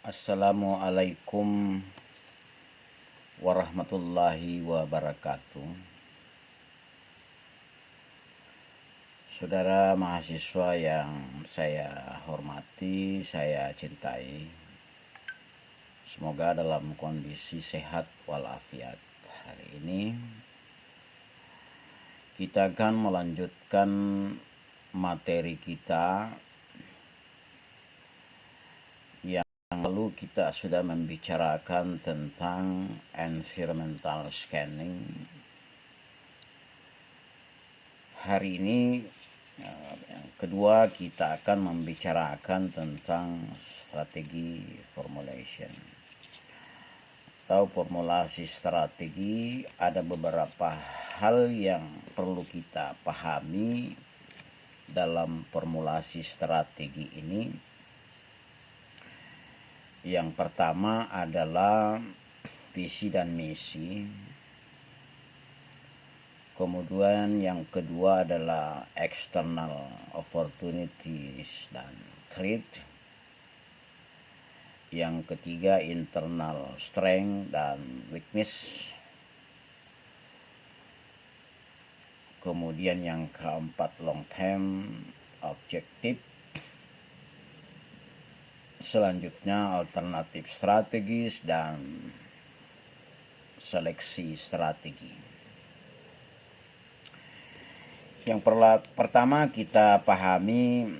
Assalamualaikum warahmatullahi wabarakatuh. Saudara mahasiswa yang saya hormati, saya cintai, semoga dalam kondisi sehat walafiat. Hari ini kita akan melanjutkan materi kita yang lalu. Kita sudah membicarakan tentang environmental scanning. Hari ini yang kedua kita akan membicarakan tentang strategi formulation atau formulasi strategi. Ada beberapa hal yang perlu kita pahami dalam formulasi strategi ini. Yang pertama adalah visi dan misi. Kemudian yang kedua adalah external opportunities dan threat. Yang ketiga internal strength dan weakness. Kemudian yang keempat long term objective. Selanjutnya alternatif strategis dan seleksi strategi. Yang pertama kita pahami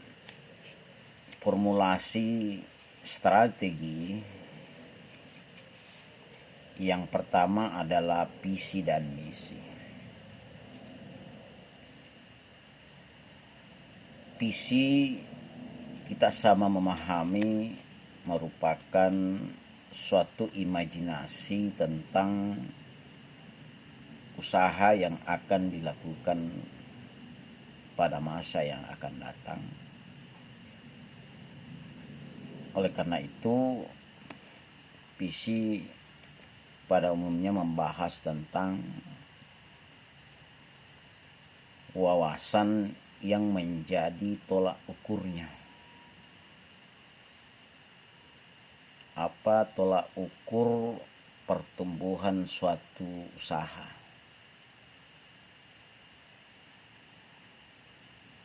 formulasi strategi. Yang pertama adalah visi dan misi. Visi kita sama memahami merupakan suatu imajinasi tentang usaha yang akan dilakukan pada masa yang akan datang. Oleh karena itu, visi pada umumnya membahas tentang wawasan yang menjadi tolak ukurnya. Apa tolak ukur pertumbuhan suatu usaha?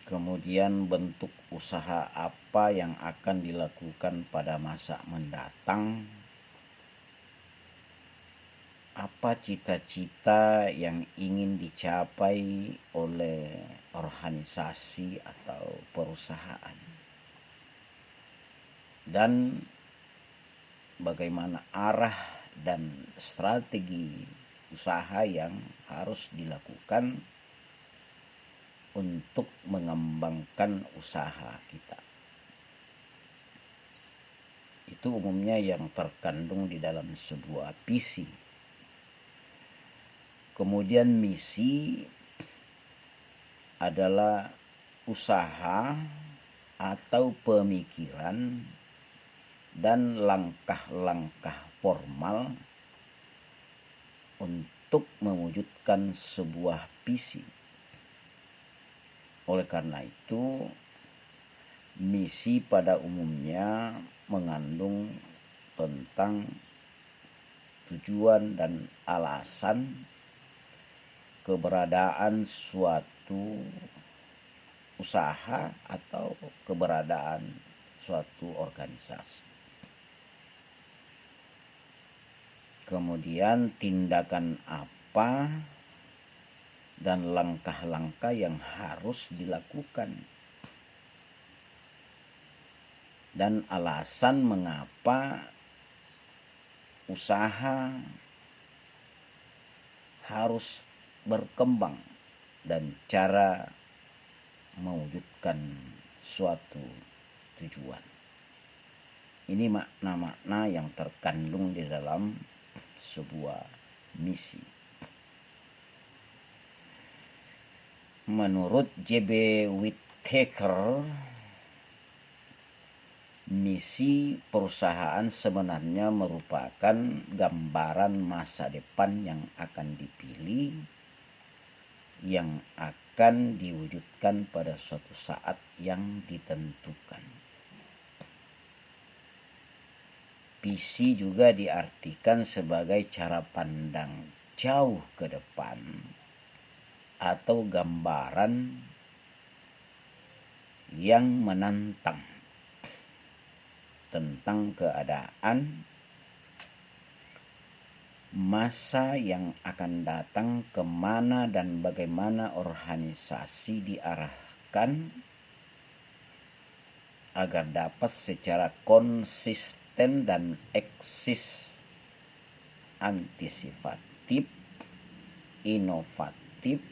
Kemudian bentuk usaha apa yang akan dilakukan pada masa mendatang? Apa cita-cita yang ingin dicapai oleh organisasi atau perusahaan? Dan bagaimana arah dan strategi usaha yang harus dilakukan untuk mengembangkan usaha kita. Itu umumnya yang terkandung di dalam sebuah visi. Kemudian misi adalah usaha atau pemikiran dan langkah-langkah formal untuk mewujudkan sebuah visi. Oleh karena itu, misi pada umumnya mengandung tentang tujuan dan alasan keberadaan suatu usaha atau keberadaan suatu organisasi. Kemudian tindakan apa dan langkah-langkah yang harus dilakukan, dan alasan mengapa usaha harus berkembang dan cara mewujudkan suatu tujuan. Ini makna-makna yang terkandung di dalam sebuah misi. Menurut J.B. Whittaker, misi perusahaan sebenarnya merupakan gambaran masa depan yang akan dipilih, yang akan diwujudkan pada suatu saat yang ditentukan. visi juga diartikan sebagai cara pandang jauh ke depan atau gambaran yang menantang tentang keadaan masa yang akan datang, kemana dan bagaimana organisasi diarahkan agar dapat secara konsisten dan eksis antisipatif, inovatif,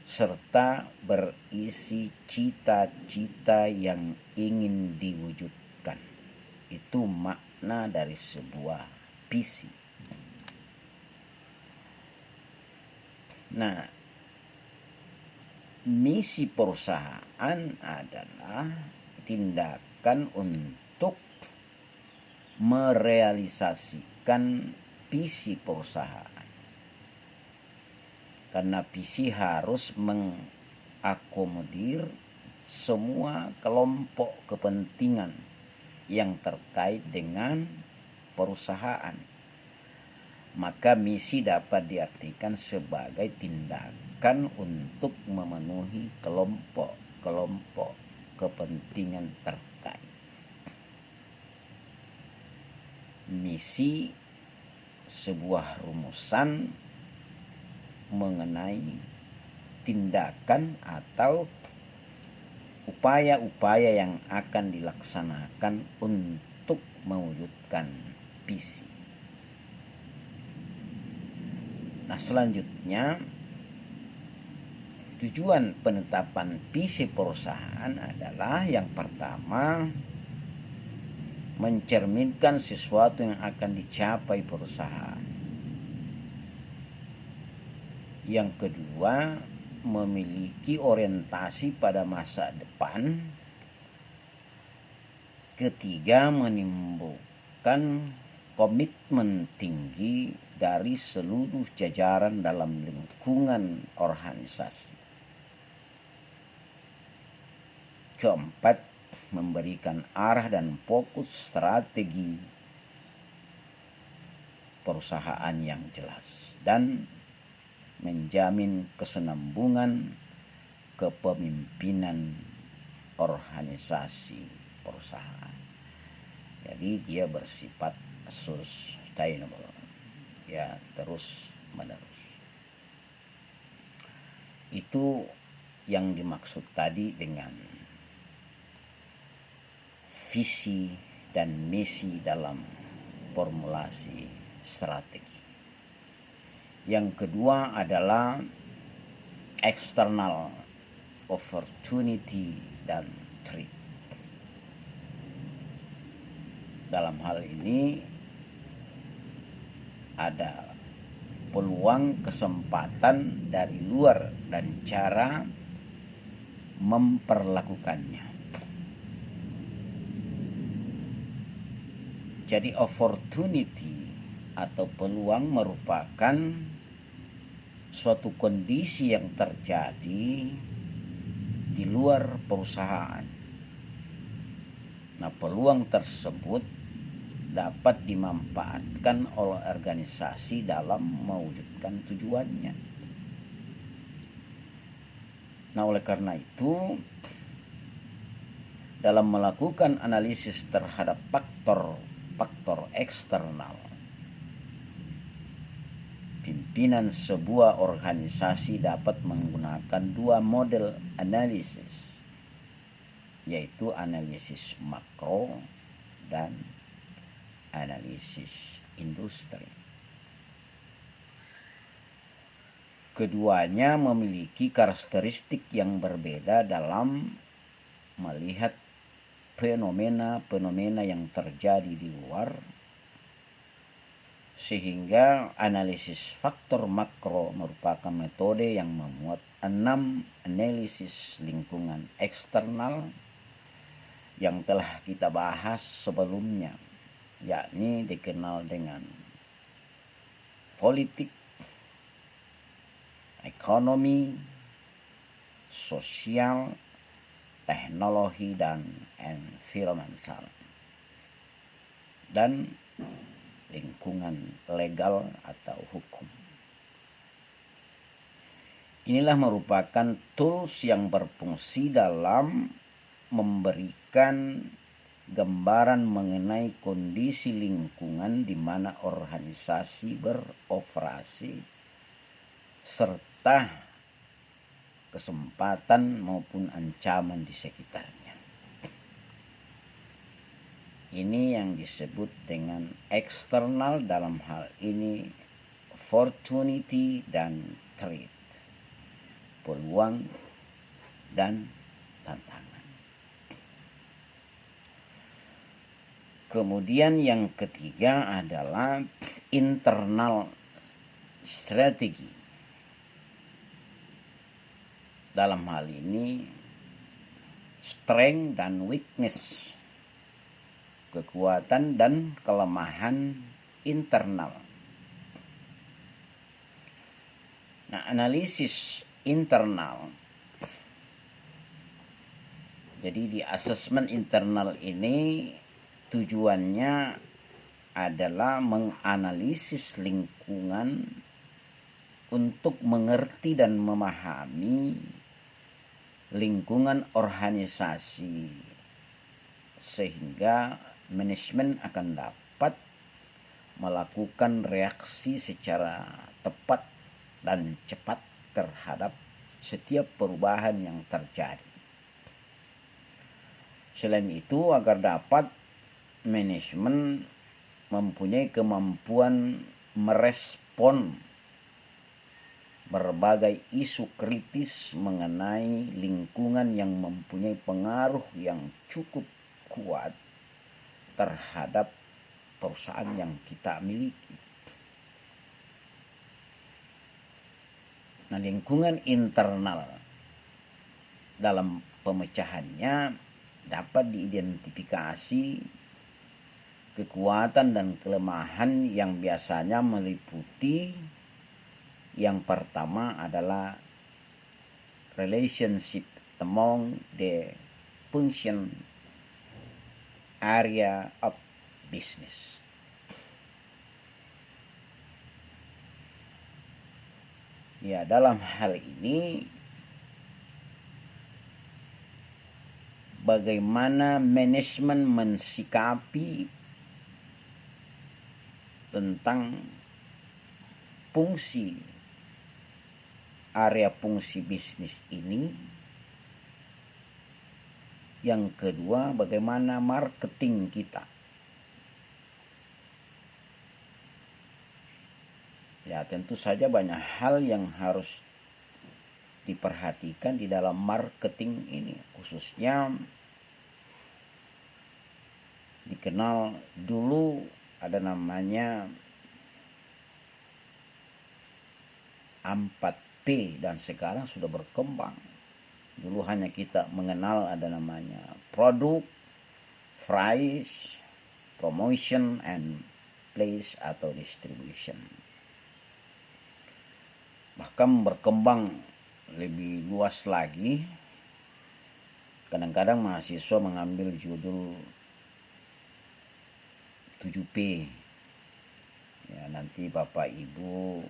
serta berisi cita-cita yang ingin diwujudkan. Itu makna dari sebuah visi. Nah, misi perusahaan adalah tindakan untuk merealisasikan visi perusahaan. Karena visi harus mengakomodir semua kelompok kepentingan yang terkait dengan perusahaan. Maka misi dapat diartikan sebagai tindakan untuk memenuhi kelompok-kelompok kepentingan terkait. Misi sebuah rumusan mengenai tindakan atau upaya-upaya yang akan dilaksanakan untuk mewujudkan visi. Nah, selanjutnya tujuan penetapan visi perusahaan adalah yang pertama, mencerminkan sesuatu yang akan dicapai perusahaan. Yang kedua, memiliki orientasi pada masa depan. Ketiga, menimbulkan komitmen tinggi dari seluruh jajaran dalam lingkungan organisasi. Keempat, memberikan arah dan fokus strategi perusahaan yang jelas dan menjamin kesinambungan kepemimpinan organisasi perusahaan. Jadi dia bersifat sustainable, ya, terus menerus. Itu yang dimaksud tadi dengan visi dan misi dalam formulasi strategi. Yang kedua adalah external opportunity dan threat. Dalam hal ini ada peluang kesempatan dari luar dan cara memperlakukannya. Jadi opportunity atau peluang merupakan suatu kondisi yang terjadi di luar perusahaan. Nah, peluang tersebut dapat dimanfaatkan oleh organisasi dalam mewujudkan tujuannya. Nah, oleh karena itu, dalam melakukan analisis terhadap faktor eksternal, pimpinan sebuah organisasi dapat menggunakan dua model analisis, yaitu analisis makro dan analisis industri. Keduanya memiliki karakteristik yang berbeda dalam melihat fenomena-fenomena yang terjadi di luar, sehingga analisis faktor makro merupakan metode yang memuat 6 analisis lingkungan eksternal yang telah kita bahas sebelumnya, yakni dikenal dengan politik, ekonomi, sosial, teknologi, dan environmental. dan lingkungan legal atau hukum. Inilah merupakan tools yang berfungsi dalam memberikan gambaran mengenai kondisi lingkungan di mana organisasi beroperasi serta kesempatan maupun ancaman di sekitarnya. Ini yang disebut dengan eksternal, dalam hal ini opportunity dan threat, peluang dan tantangan. Kemudian yang ketiga adalah internal strategi. Dalam hal ini strength dan weakness, kekuatan dan kelemahan internal. Nah, analisis internal. Jadi di asesmen internal ini tujuannya adalah menganalisis lingkungan untuk mengerti dan memahami lingkungan organisasi, sehingga manajemen akan dapat melakukan reaksi secara tepat dan cepat terhadap setiap perubahan yang terjadi. Selain itu, agar dapat manajemen mempunyai kemampuan merespon berbagai isu kritis mengenai lingkungan yang mempunyai pengaruh yang cukup kuat terhadap perusahaan yang kita miliki. Nah, lingkungan internal dalam pemecahannya dapat diidentifikasi kekuatan dan kelemahan yang biasanya meliputi, yang pertama adalah relationship among the function area of business. Ya, dalam hal ini bagaimana manajemen mensikapi tentang fungsi area fungsi bisnis ini. Yang kedua, bagaimana marketing kita. Ya, tentu saja banyak hal yang harus diperhatikan di dalam marketing ini, khususnya dikenal dulu ada namanya 4P dan sekarang sudah berkembang. Dulu hanya kita mengenal ada namanya produk, price, promotion, and place atau distribution. Bahkan berkembang lebih luas lagi. Kadang-kadang mahasiswa mengambil judul 7P. Ya, nanti Bapak Ibu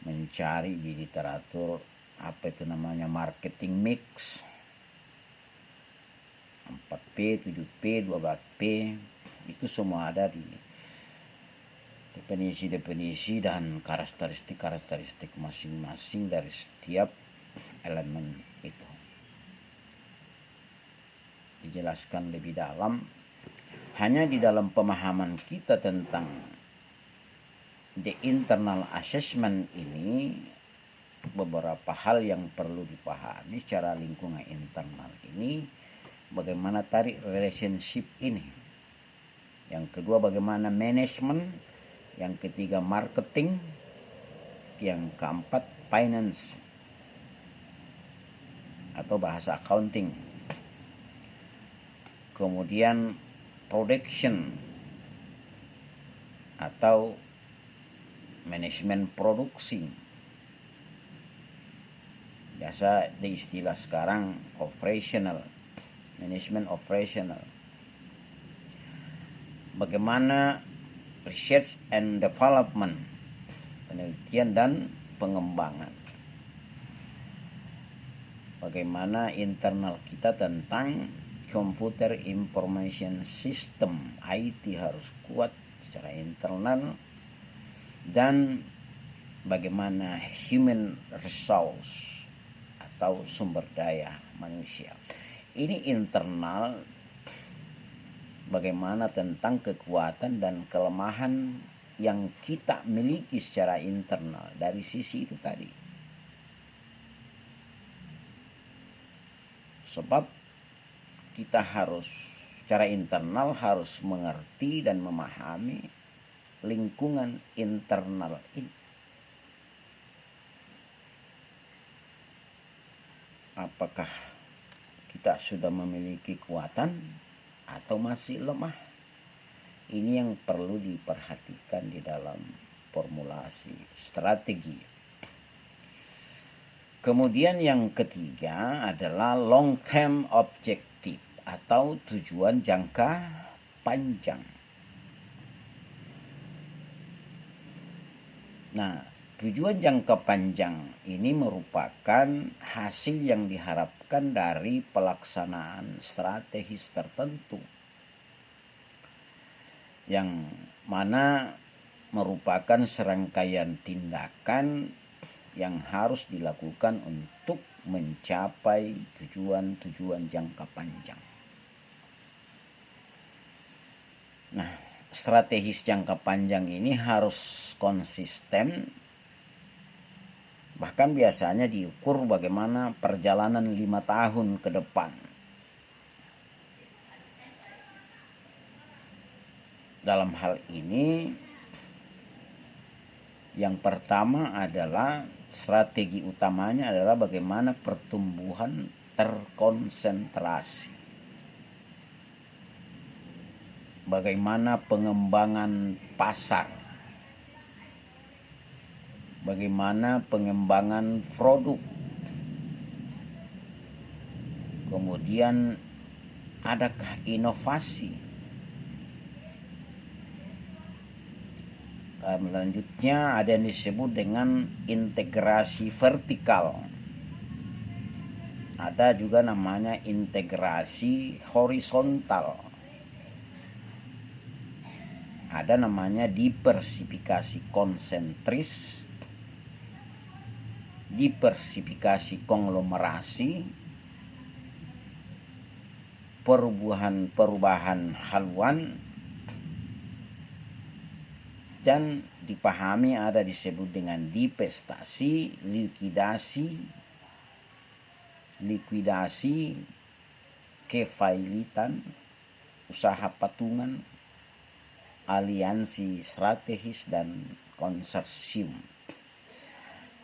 mencari di literatur apa itu namanya marketing mix. 4P, 7P, 12P itu semua ada di definisi-definisi dan karakteristik masing-masing dari setiap elemen itu. Dijelaskan lebih dalam hanya di dalam pemahaman kita tentang the internal assessment ini. Beberapa hal yang perlu dipahami secara lingkungan internal ini, bagaimana tarik relationship ini. Yang kedua, bagaimana manajemen. Yang ketiga, marketing. Yang keempat, finance atau bahasa accounting. Kemudian production atau manajemen produksi. Biasa di istilah sekarang operational, manajemen operational. bagaimana research and development, penelitian dan pengembangan. Bagaimana internal kita tentang Computer Information System, IT harus kuat secara internal, dan bagaimana human resource atau sumber daya manusia. Ini internal, bagaimana tentang kekuatan dan kelemahan yang kita miliki secara internal dari sisi itu tadi. Sebab kita harus secara internal harus mengerti dan memahami lingkungan internal ini. Apakah kita sudah memiliki kekuatan atau masih lemah? Ini yang perlu diperhatikan di dalam formulasi strategi. Kemudian yang ketiga adalah long term objective atau tujuan jangka panjang. Nah, tujuan jangka panjang ini merupakan hasil yang diharapkan dari pelaksanaan strategis tertentu, yang mana merupakan serangkaian tindakan yang harus dilakukan untuk mencapai tujuan-tujuan jangka panjang. Nah, strategis jangka panjang ini harus konsisten, bahkan biasanya diukur bagaimana perjalanan 5 tahun ke depan. Dalam hal ini, yang pertama adalah strategi utamanya adalah bagaimana pertumbuhan terkonsentrasi. Bagaimana pengembangan pasar. Bagaimana pengembangan produk. Kemudian adakah inovasi? Selanjutnya ada yang disebut dengan integrasi vertikal. Ada juga namanya integrasi horizontal. Ada namanya diversifikasi konsentris, diversifikasi konglomerasi, perubahan haluan, dan dipahami ada disebut dengan divestasi, likuidasi, kefailitan, usaha patungan, aliansi strategis, dan konsorsium.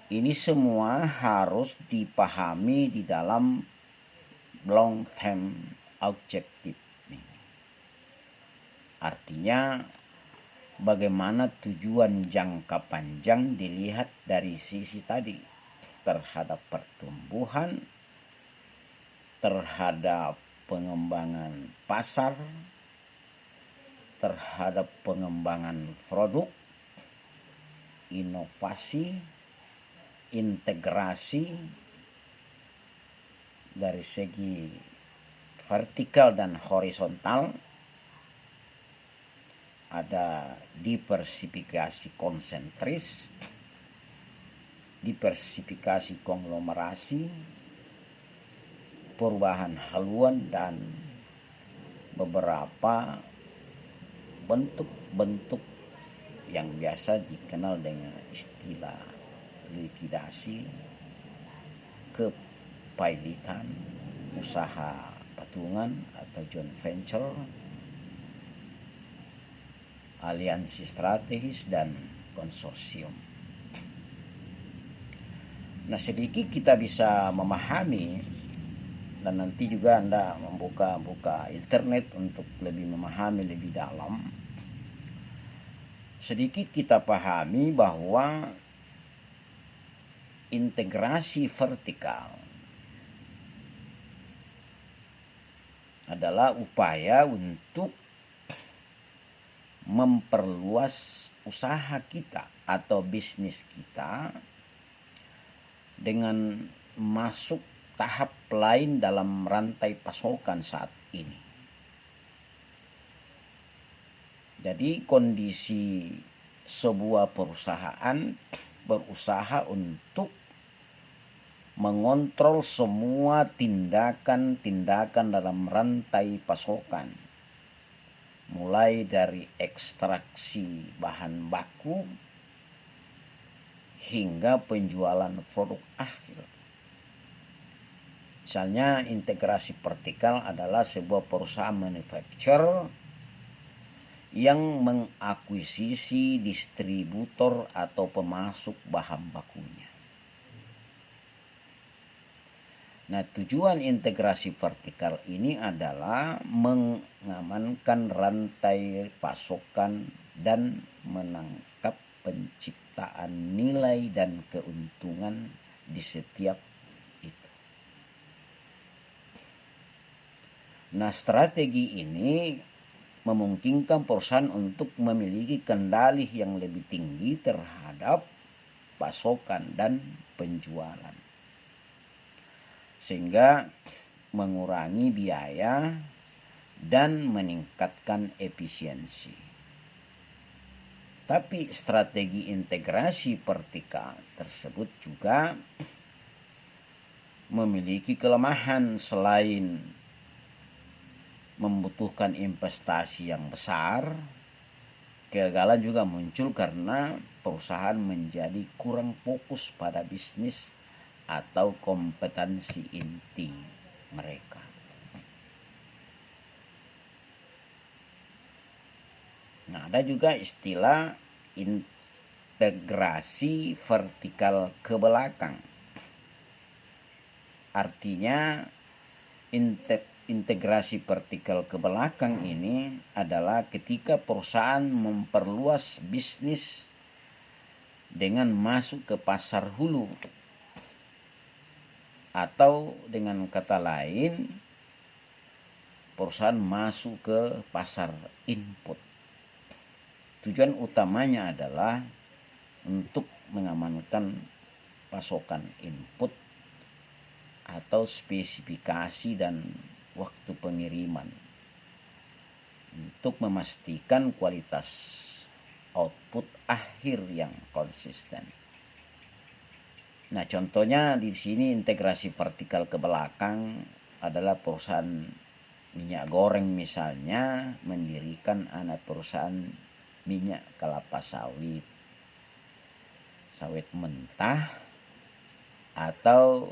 Ini semua harus dipahami di dalam long term objective. Artinya bagaimana tujuan jangka panjang dilihat dari sisi tadi, terhadap pertumbuhan, terhadap pengembangan pasar, terhadap pengembangan produk, inovasi, integrasi dari segi vertikal dan horizontal. Ada diversifikasi konsentris, diversifikasi konglomerasi, perubahan haluan, dan beberapa bentuk-bentuk yang biasa dikenal dengan istilah likuidasi, kepailitan, usaha patungan atau joint venture, aliansi strategis, dan konsorsium. Nah, sedikit kita bisa memahami, dan nanti juga Anda membuka internet untuk lebih memahami lebih dalam. Sedikit kita pahami bahwa integrasi vertikal adalah upaya untuk memperluas usaha kita atau bisnis kita dengan masuk tahap lain dalam rantai pasokan saat ini. Jadi kondisi sebuah perusahaan berusaha untuk mengontrol semua tindakan-tindakan dalam rantai pasokan, mulai dari ekstraksi bahan baku hingga penjualan produk akhir. Misalnya integrasi vertikal adalah sebuah perusahaan manufacturer yang mengakuisisi distributor atau pemasok bahan bakunya. Nah, tujuan integrasi vertikal ini adalah mengamankan rantai pasokan dan menangkap penciptaan nilai dan keuntungan di setiap itu. Nah, strategi ini memungkinkan perusahaan untuk memiliki kendali yang lebih tinggi terhadap pasokan dan penjualan, sehingga mengurangi biaya dan meningkatkan efisiensi. Tapi strategi integrasi vertikal tersebut juga memiliki kelemahan. Selain membutuhkan investasi yang besar, kegagalan juga muncul karena perusahaan menjadi kurang fokus pada bisnis atau kompetensi inti mereka. Nah, ada juga istilah integrasi vertikal ke belakang. Artinya integrasi vertikal ke belakang ini adalah ketika perusahaan memperluas bisnis dengan masuk ke pasar hulu, atau dengan kata lain perusahaan masuk ke pasar input. Tujuan utamanya adalah untuk mengamankan pasokan input atau spesifikasi dan waktu pengiriman untuk memastikan kualitas output akhir yang konsisten. Nah, contohnya di sini integrasi vertikal ke belakang adalah perusahaan minyak goreng misalnya mendirikan anak perusahaan minyak kelapa sawit, sawit mentah, atau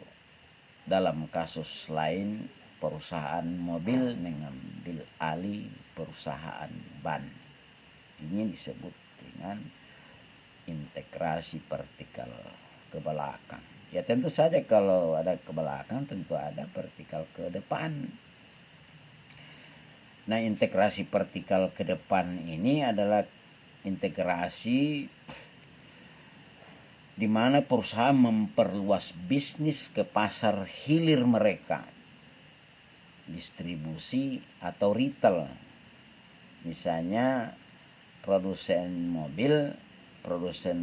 dalam kasus lain perusahaan mobil mengambil alih perusahaan ban. Ini disebut dengan integrasi vertikal ke belakang. Ya tentu saja kalau ada ke belakang tentu ada vertikal ke depan. Nah, integrasi vertikal ke depan ini adalah integrasi di mana perusahaan memperluas bisnis ke pasar hilir mereka, distribusi atau retail. Misalnya produsen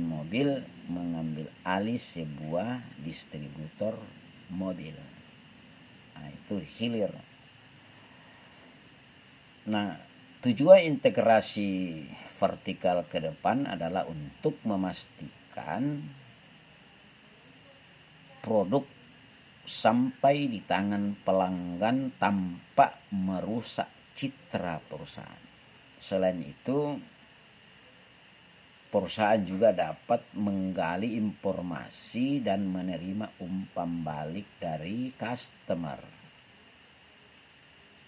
mobil mengambil alih sebuah distributor mobil. Nah, itu hilir. Nah, tujuan integrasi vertikal ke depan adalah untuk memastikan produk sampai di tangan pelanggan tanpa merusak citra perusahaan. Selain itu, perusahaan juga dapat menggali informasi dan menerima umpan balik dari customer.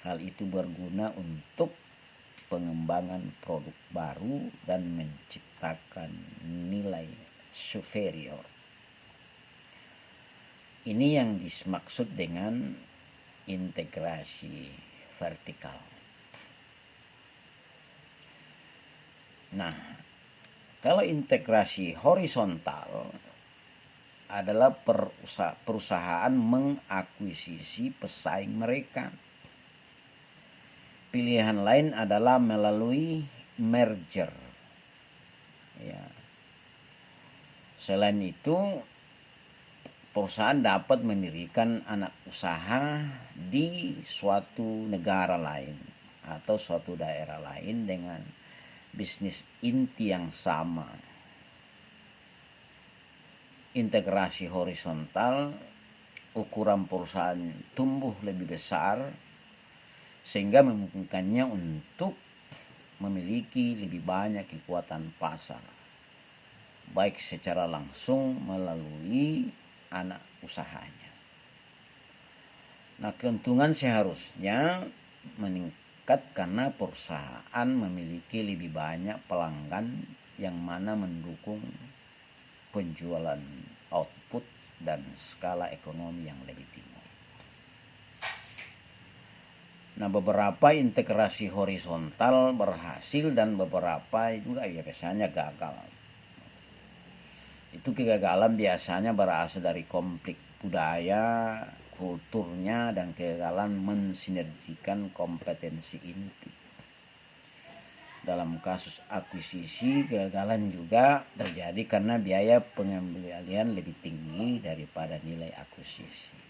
Hal itu berguna untuk pengembangan produk baru dan menciptakan nilai superior. Ini yang dimaksud dengan integrasi vertikal. Nah, kalau integrasi horizontal adalah perusahaan mengakuisisi pesaing mereka. Pilihan lain adalah melalui merger. Ya. Selain itu, perusahaan dapat mendirikan anak usaha di suatu negara lain atau suatu daerah lain dengan bisnis inti yang sama. Integrasi horizontal, ukuran perusahaan tumbuh lebih besar sehingga memungkinkannya untuk memiliki lebih banyak kekuatan pasar, baik secara langsung melalui anak usahanya. Nah, keuntungan seharusnya meningkat karena perusahaan memiliki lebih banyak pelanggan yang mana mendukung penjualan output dan skala ekonomi yang lebih tinggi. Nah, beberapa integrasi horizontal berhasil dan beberapa juga biasanya gagal. Itu kegagalan biasanya berasal dari konflik budaya, kulturnya, dan kegagalan mensinergikan kompetensi inti. Dalam kasus akuisisi, kegagalan juga terjadi karena biaya pengembalian lebih tinggi daripada nilai akuisisi.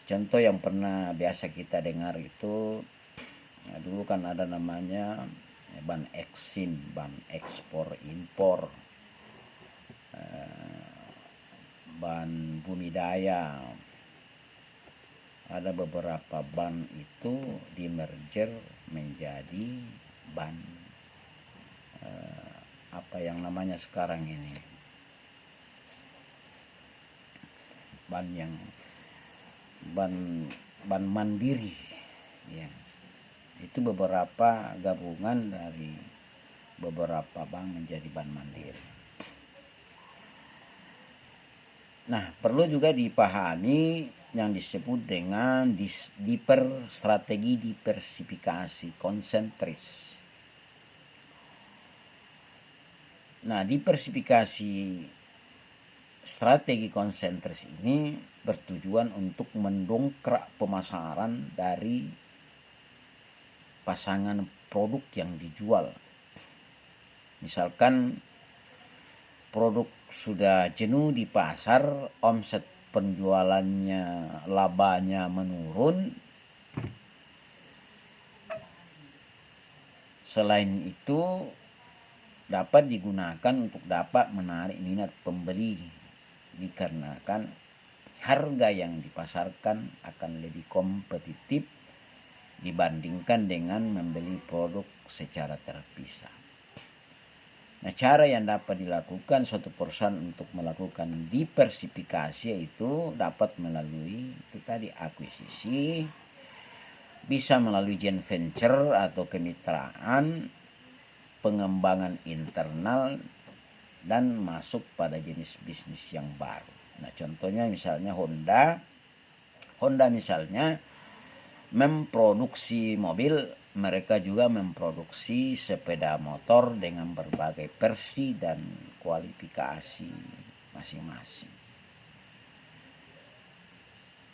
Contoh yang pernah biasa kita dengar itu, dulu kan ada namanya ban eksim, ban ekspor impor, ban bumi daya. Ada beberapa ban itu di merger menjadi ban apa yang namanya sekarang ini, ban mandiri, ya. Itu beberapa gabungan dari beberapa bank menjadi ban mandiri. Nah, perlu juga dipahami yang disebut dengan strategi diversifikasi konsentris. Nah, diversifikasi strategi konsentris ini bertujuan untuk mendongkrak pemasaran dari pasangan produk yang dijual. Misalkan produk sudah jenuh di pasar, omset penjualannya, labanya menurun. Selain itu, dapat digunakan untuk dapat menarik minat pembeli dikarenakan harga yang dipasarkan akan lebih kompetitif dibandingkan dengan membeli produk secara terpisah. Nah, cara yang dapat dilakukan suatu perusahaan untuk melakukan diversifikasi itu dapat melalui itu tadi akuisisi, bisa melalui joint venture atau kemitraan, pengembangan internal, dan masuk pada jenis bisnis yang baru. Nah, contohnya misalnya Honda misalnya memproduksi mobil, mereka juga memproduksi sepeda motor dengan berbagai versi dan kualifikasi masing-masing.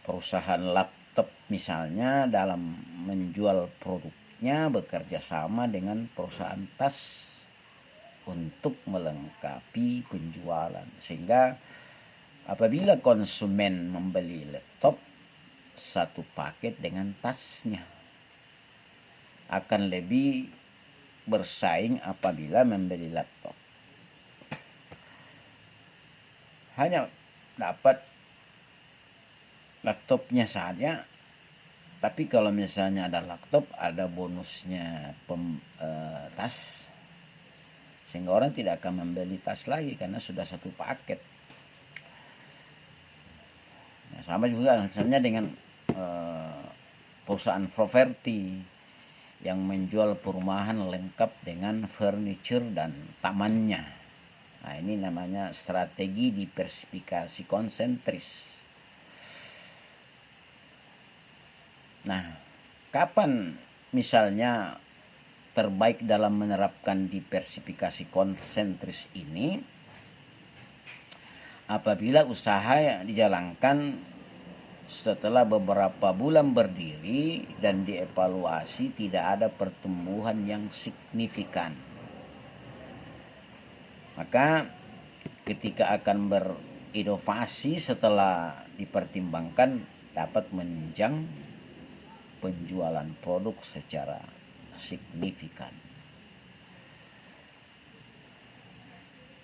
Perusahaan laptop misalnya dalam menjual produknya bekerja sama dengan perusahaan tas untuk melengkapi penjualan, sehingga apabila konsumen membeli laptop satu paket dengan tasnya, akan lebih bersaing apabila membeli laptop hanya dapat laptopnya saja, tapi kalau misalnya ada laptop ada bonusnya tas, sehingga orang tidak akan membeli tas lagi karena sudah satu paket. Nah, sama juga misalnya dengan perusahaan properti yang menjual perumahan lengkap dengan furniture dan tamannya. Nah, ini namanya strategi diversifikasi konsentris. Nah, kapan misalnya terbaik dalam menerapkan diversifikasi konsentris ini? Apabila usaha yang dijalankan setelah beberapa bulan berdiri dan dievaluasi tidak ada pertumbuhan yang signifikan, maka ketika akan berinovasi setelah dipertimbangkan dapat menunjang penjualan produk secara signifikan.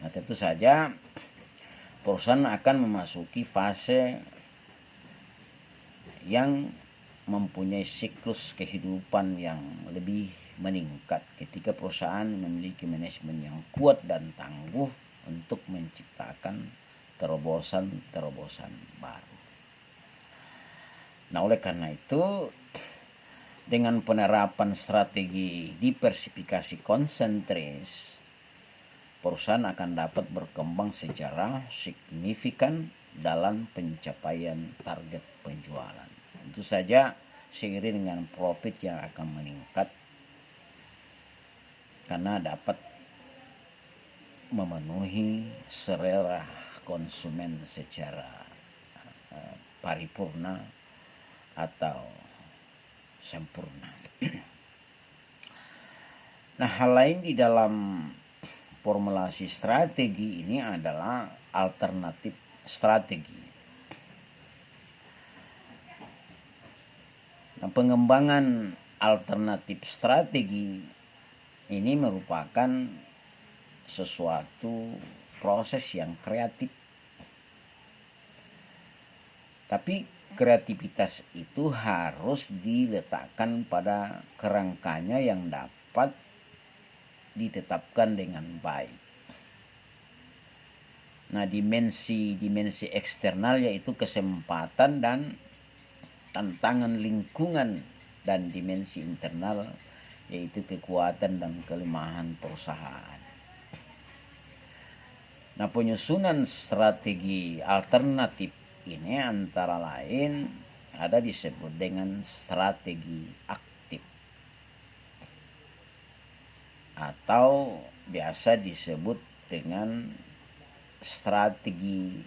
Nah, tentu saja perusahaan akan memasuki fase yang mempunyai siklus kehidupan yang lebih meningkat ketika perusahaan memiliki manajemen yang kuat dan tangguh untuk menciptakan terobosan-terobosan baru. Nah, oleh karena itu, dengan penerapan strategi diversifikasi konsentris, perusahaan akan dapat berkembang secara signifikan dalam pencapaian target penjualan. Tentu saja seiring dengan profit yang akan meningkat karena dapat memenuhi selera konsumen secara paripurna atau sempurna. Nah, hal lain di dalam formulasi strategi ini adalah alternatif strategi. Nah, pengembangan alternatif strategi ini merupakan sesuatu proses yang kreatif. Tapi kreativitas itu harus diletakkan pada kerangkanya yang dapat ditetapkan dengan baik. Nah, dimensi eksternal yaitu kesempatan dan tantangan lingkungan, dan dimensi internal yaitu kekuatan dan kelemahan perusahaan. Nah, penyusunan strategi alternatif ini antara lain ada disebut dengan strategi aktif atau biasa disebut dengan strategi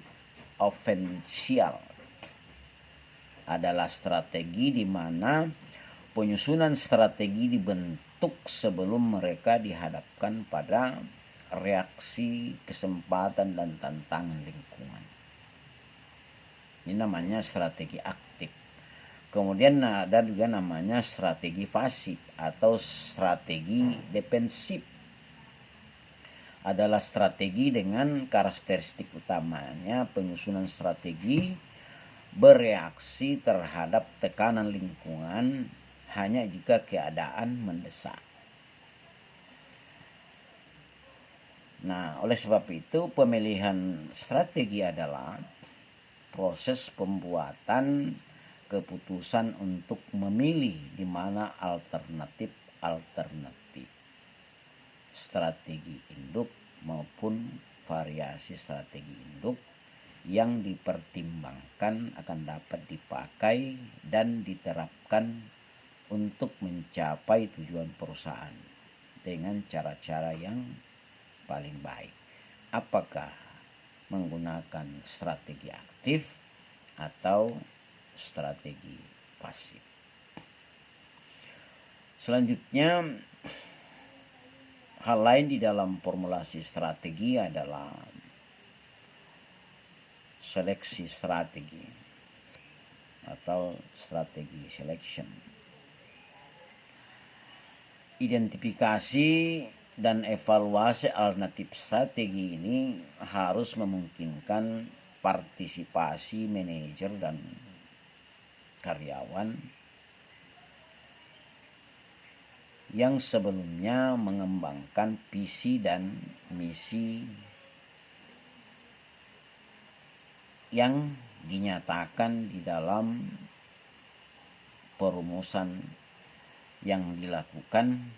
ofensial. Adalah strategi di mana penyusunan strategi dibentuk sebelum mereka dihadapkan pada reaksi, kesempatan, dan tantangan lingkungan. Ini namanya strategi aktif. Kemudian ada juga namanya strategi pasif atau strategi defensif. Adalah strategi dengan karakteristik utamanya penyusunan strategi bereaksi terhadap tekanan lingkungan hanya jika keadaan mendesak. Nah, oleh sebab itu pemilihan strategi adalah proses pembuatan keputusan untuk memilih di mana alternatif strategi induk maupun variasi strategi induk yang dipertimbangkan akan dapat dipakai dan diterapkan untuk mencapai tujuan perusahaan dengan cara-cara yang paling baik. Apakah menggunakan strategi aktif atau strategi pasif? Selanjutnya, hal lain di dalam formulasi strategi adalah seleksi strategi atau strategi selection. Identifikasi dan evaluasi alternatif strategi ini harus memungkinkan partisipasi manajer dan karyawan yang sebelumnya mengembangkan visi dan misi yang dinyatakan di dalam perumusan yang dilakukan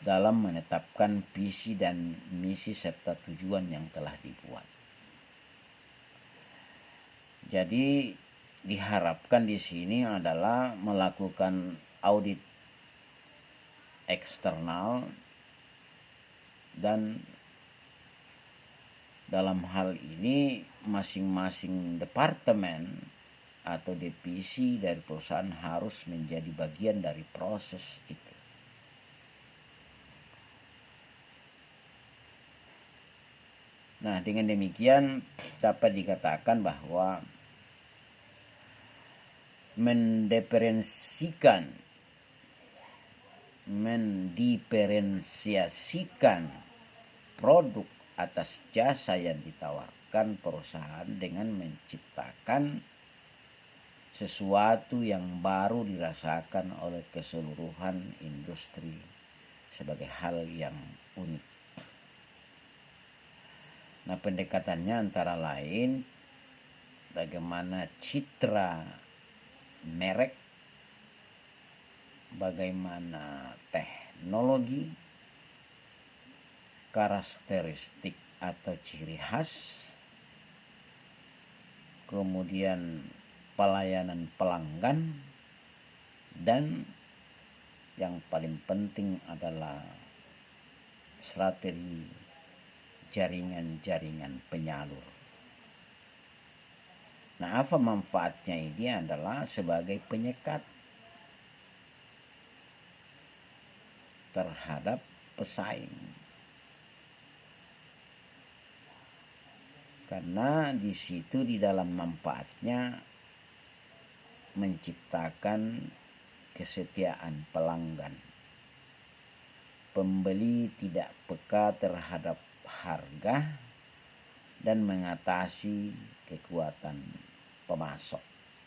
dalam menetapkan visi dan misi serta tujuan yang telah dibuat. Jadi diharapkan di sini adalah melakukan audit eksternal dan Dalam hal ini masing-masing departemen atau divisi dari perusahaan harus menjadi bagian dari proses itu. Nah, dengan demikian dapat dikatakan bahwa mendiferensiasikan produk atas jasa yang ditawarkan perusahaan dengan menciptakan sesuatu yang baru dirasakan oleh keseluruhan industri sebagai hal yang unik. Nah, pendekatannya antara lain bagaimana citra merek, bagaimana teknologi, karakteristik atau ciri khas, kemudian pelayanan pelanggan, dan yang paling penting adalah strategi jaringan-jaringan penyalur. Nah, apa manfaatnya? Ini adalah sebagai penyekat terhadap pesaing. Karena di situ di dalam manfaatnya menciptakan kesetiaan pelanggan. Pembeli tidak peka terhadap harga dan mengatasi kekuatan pemasok.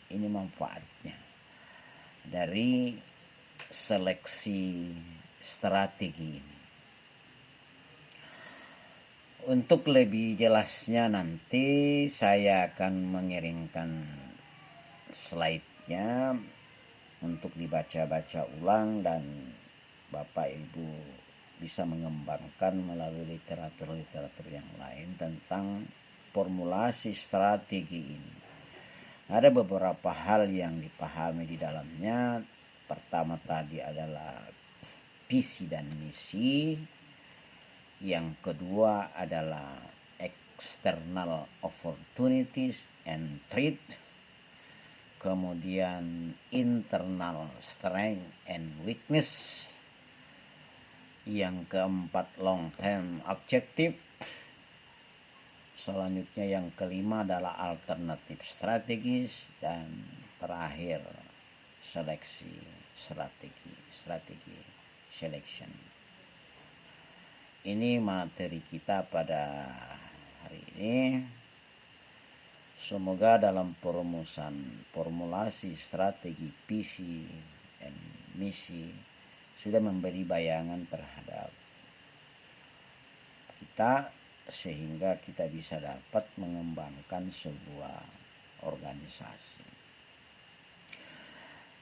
Ini manfaatnya dari seleksi strategi ini. Untuk lebih jelasnya nanti saya akan mengirimkan slide-nya untuk dibaca-baca ulang dan Bapak Ibu bisa mengembangkan melalui literatur-literatur yang lain tentang formulasi strategi ini. Ada beberapa hal yang dipahami di dalamnya. Pertama tadi adalah visi dan misi. Yang kedua adalah external opportunities and threat. Kemudian internal strength and weakness. Yang keempat long term objective. Selanjutnya yang kelima adalah alternatif strategis, dan terakhir seleksi strategi selection. Ini materi kita pada hari ini. Semoga dalam perumusan formulasi strategi visi dan misi sudah memberi bayangan terhadap kita sehingga kita bisa dapat mengembangkan sebuah organisasi.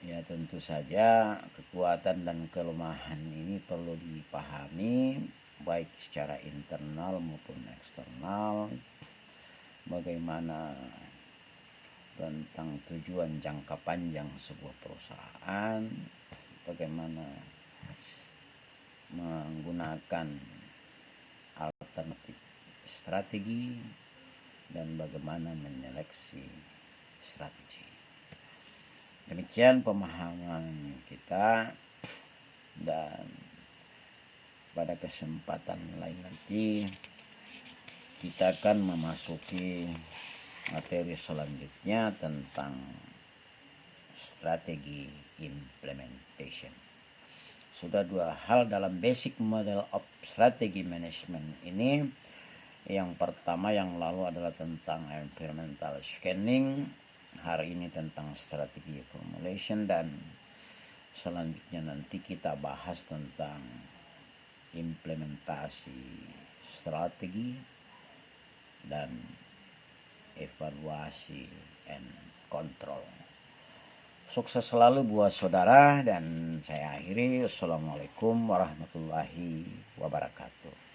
Ya, tentu saja kekuatan dan kelemahan ini perlu dipahami baik secara internal maupun eksternal. Bagaimana tentang tujuan jangka panjang sebuah perusahaan, bagaimana menggunakan alternatif strategi, dan bagaimana menyeleksi strategi. Demikian pemahaman kita, dan pada kesempatan lain nanti kita akan memasuki materi selanjutnya tentang strategi implementation. Sudah dua hal dalam basic model of strategy management ini. Yang pertama yang lalu adalah tentang environmental scanning, hari ini tentang strategi formulation, dan selanjutnya nanti kita bahas tentang implementasi strategi dan evaluasi and control. Sukses selalu buat saudara, dan saya akhiri. Wassalamualaikum warahmatullahi wabarakatuh.